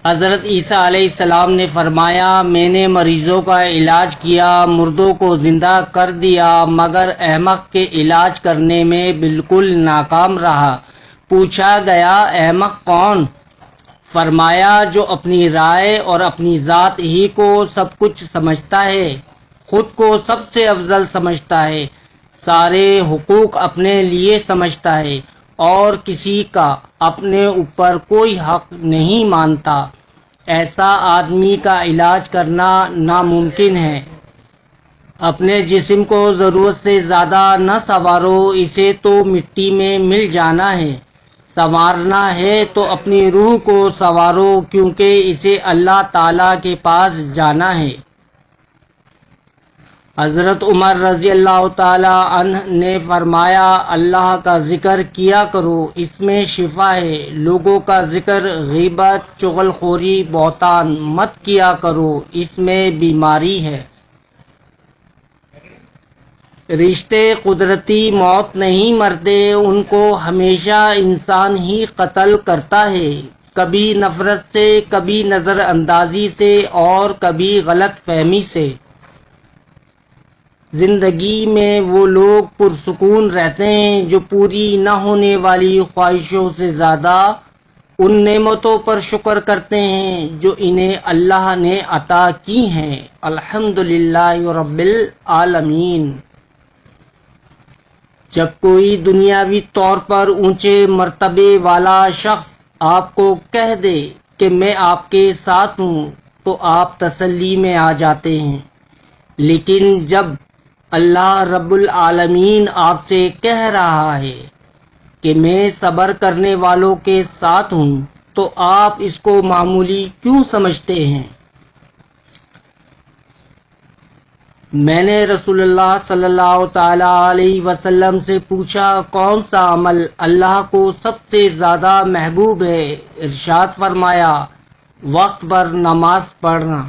حضرت عیسیٰ علیہ السلام نے فرمایا، میں نے مریضوں کا علاج کیا، مردوں کو زندہ کر دیا، مگر احمق کے علاج کرنے میں بالکل ناکام رہا۔ پوچھا گیا، احمق کون؟ فرمایا، جو اپنی رائے اور اپنی ذات ہی کو سب کچھ سمجھتا ہے، خود کو سب سے افضل سمجھتا ہے، سارے حقوق اپنے لیے سمجھتا ہے اور کسی کا اپنے اوپر کوئی حق نہیں مانتا، ایسا آدمی کا علاج کرنا ناممکن ہے۔ اپنے جسم کو ضرورت سے زیادہ نہ سنوارو، اسے تو مٹی میں مل جانا ہے۔ سنوارنا ہے تو اپنی روح کو سنوارو، کیونکہ اسے اللہ تعالیٰ کے پاس جانا ہے۔ حضرت عمر رضی اللہ تعالیٰ عنہ نے فرمایا، اللہ کا ذکر کیا کرو، اس میں شفا ہے۔ لوگوں کا ذکر، غیبت، چغل خوری، بہتان مت کیا کرو، اس میں بیماری ہے۔ رشتے قدرتی موت نہیں مرتے، ان کو ہمیشہ انسان ہی قتل کرتا ہے، کبھی نفرت سے، کبھی نظر اندازی سے اور کبھی غلط فہمی سے۔ زندگی میں وہ لوگ پرسکون رہتے ہیں جو پوری نہ ہونے والی خواہشوں سے زیادہ ان نعمتوں پر شکر کرتے ہیں جو انہیں اللہ نے عطا کی ہیں۔ الحمدللہ رب العالمین۔ جب کوئی دنیاوی طور پر اونچے مرتبے والا شخص آپ کو کہہ دے کہ میں آپ کے ساتھ ہوں تو آپ تسلی میں آ جاتے ہیں، لیکن جب اللہ رب العالمین آپ سے کہہ رہا ہے کہ میں صبر کرنے والوں کے ساتھ ہوں تو آپ اس کو معمولی کیوں سمجھتے ہیں؟ میں نے رسول اللہ صلی اللہ تعالی علیہ وسلم سے پوچھا، کون سا عمل اللہ کو سب سے زیادہ محبوب ہے؟ ارشاد فرمایا، وقت پر نماز پڑھنا۔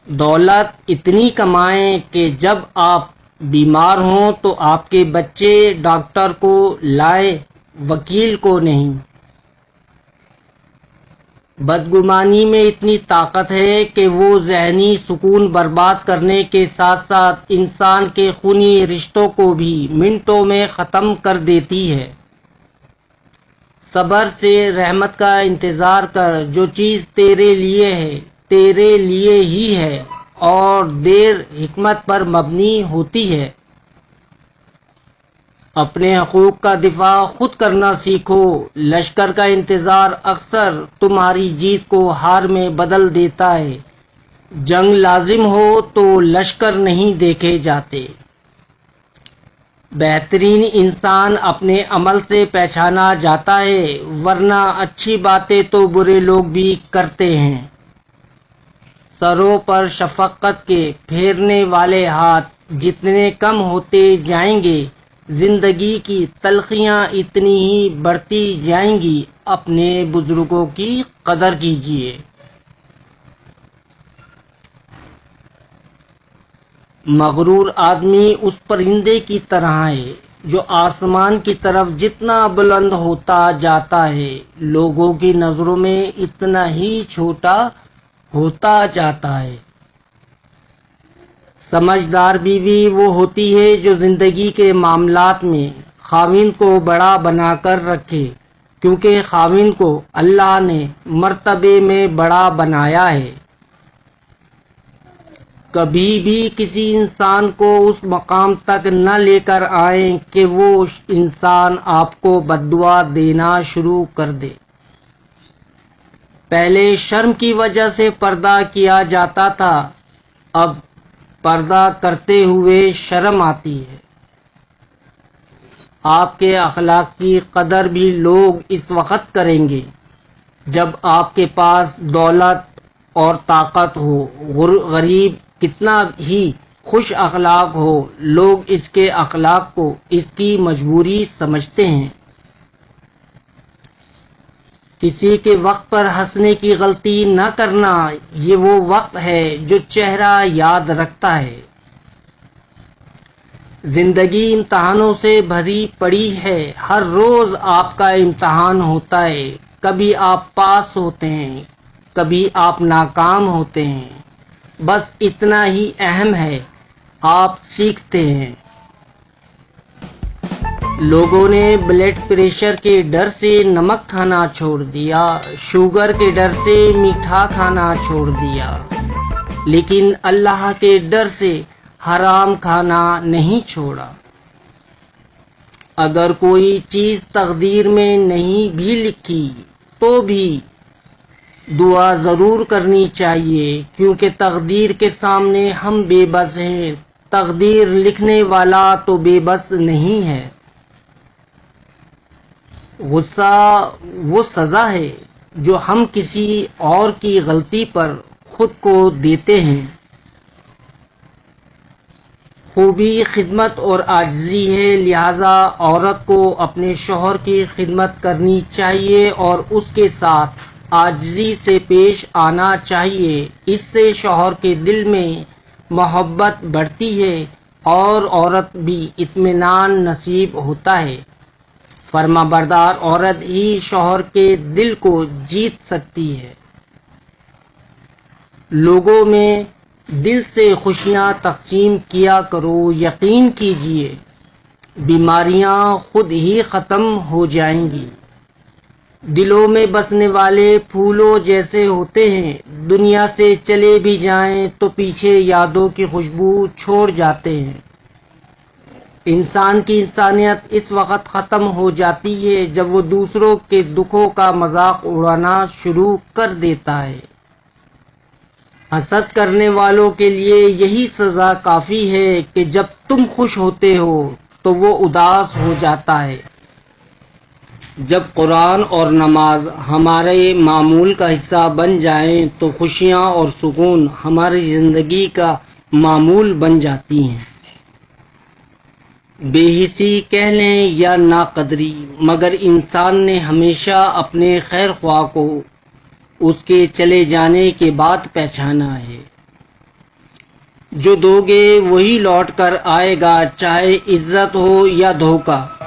دولت اتنی کمائیں کہ جب آپ بیمار ہوں تو آپ کے بچے ڈاکٹر کو لائیں، وکیل کو نہیں۔ بدگمانی میں اتنی طاقت ہے کہ وہ ذہنی سکون برباد کرنے کے ساتھ ساتھ انسان کے خونی رشتوں کو بھی منٹوں میں ختم کر دیتی ہے۔ صبر سے رحمت کا انتظار کر، جو چیز تیرے لیے ہے تیرے لیے ہی ہے اور دیر حکمت پر مبنی ہوتی ہے۔ اپنے حقوق کا دفاع خود کرنا سیکھو، لشکر کا انتظار اکثر تمہاری جیت کو ہار میں بدل دیتا ہے۔ جنگ لازم ہو تو لشکر نہیں دیکھے جاتے۔ بہترین انسان اپنے عمل سے پہچانا جاتا ہے، ورنہ اچھی باتیں تو برے لوگ بھی کرتے ہیں۔ سروں پر شفقت کے پھیرنے والے ہاتھ جتنے کم ہوتے جائیں گے، زندگی کی تلخیاں اتنی ہی بڑھتی جائیں گی۔ اپنے بزرگوں کی قدر کیجیے۔ مغرور آدمی اس پرندے کی طرح ہے جو آسمان کی طرف جتنا بلند ہوتا جاتا ہے، لوگوں کی نظروں میں اتنا ہی چھوٹا ہوتا جاتا ہے۔ سمجھدار بیوی وہ ہوتی ہے جو زندگی کے معاملات میں خاوند کو بڑا بنا کر رکھے، کیونکہ خاوند کو اللہ نے مرتبے میں بڑا بنایا ہے۔ کبھی بھی کسی انسان کو اس مقام تک نہ لے کر آئیں کہ وہ انسان آپ کو بددعا دینا شروع کر دے۔ پہلے شرم کی وجہ سے پردہ کیا جاتا تھا، اب پردہ کرتے ہوئے شرم آتی ہے۔ آپ کے اخلاق کی قدر بھی لوگ اس وقت کریں گے جب آپ کے پاس دولت اور طاقت ہو۔ غریب کتنا ہی خوش اخلاق ہو، لوگ اس کے اخلاق کو اس کی مجبوری سمجھتے ہیں۔ کسی کے وقت پر ہنسنے کی غلطی نہ کرنا، یہ وہ وقت ہے جو چہرہ یاد رکھتا ہے۔ زندگی امتحانوں سے بھری پڑی ہے، ہر روز آپ کا امتحان ہوتا ہے، کبھی آپ پاس ہوتے ہیں، کبھی آپ ناکام ہوتے ہیں، بس اتنا ہی اہم ہے، آپ سیکھتے ہیں۔ لوگوں نے بلڈ پریشر کے ڈر سے نمک کھانا چھوڑ دیا، شوگر کے ڈر سے میٹھا کھانا چھوڑ دیا، لیکن اللہ کے ڈر سے حرام کھانا نہیں چھوڑا۔ اگر کوئی چیز تقدیر میں نہیں بھی لکھی تو بھی دعا ضرور کرنی چاہیے، کیونکہ تقدیر کے سامنے ہم بے بس ہیں، تقدیر لکھنے والا تو بے بس نہیں ہے۔ غصہ وہ سزا ہے جو ہم کسی اور کی غلطی پر خود کو دیتے ہیں۔ خوبی خدمت اور عاجزی ہے، لہذا عورت کو اپنے شوہر کی خدمت کرنی چاہیے اور اس کے ساتھ عاجزی سے پیش آنا چاہیے، اس سے شوہر کے دل میں محبت بڑھتی ہے اور عورت بھی اطمینان نصیب ہوتا ہے۔ فرما بردار عورت ہی شوہر کے دل کو جیت سکتی ہے۔ لوگوں میں دل سے خوشیاں تقسیم کیا کرو، یقین کیجیے بیماریاں خود ہی ختم ہو جائیں گی۔ دلوں میں بسنے والے پھولوں جیسے ہوتے ہیں، دنیا سے چلے بھی جائیں تو پیچھے یادوں کی خوشبو چھوڑ جاتے ہیں۔ انسان کی انسانیت اس وقت ختم ہو جاتی ہے جب وہ دوسروں کے دکھوں کا مذاق اڑانا شروع کر دیتا ہے۔ حسد کرنے والوں کے لیے یہی سزا کافی ہے کہ جب تم خوش ہوتے ہو تو وہ اداس ہو جاتا ہے۔ جب قرآن اور نماز ہمارے معمول کا حصہ بن جائیں تو خوشیاں اور سکون ہماری زندگی کا معمول بن جاتی ہیں۔ بے حسی کہہ لیں یا ناقدری، مگر انسان نے ہمیشہ اپنے خیر خواہ کو اس کے چلے جانے کے بعد پہچانا ہے۔ جو دو گے وہی لوٹ کر آئے گا، چاہے عزت ہو یا دھوکہ۔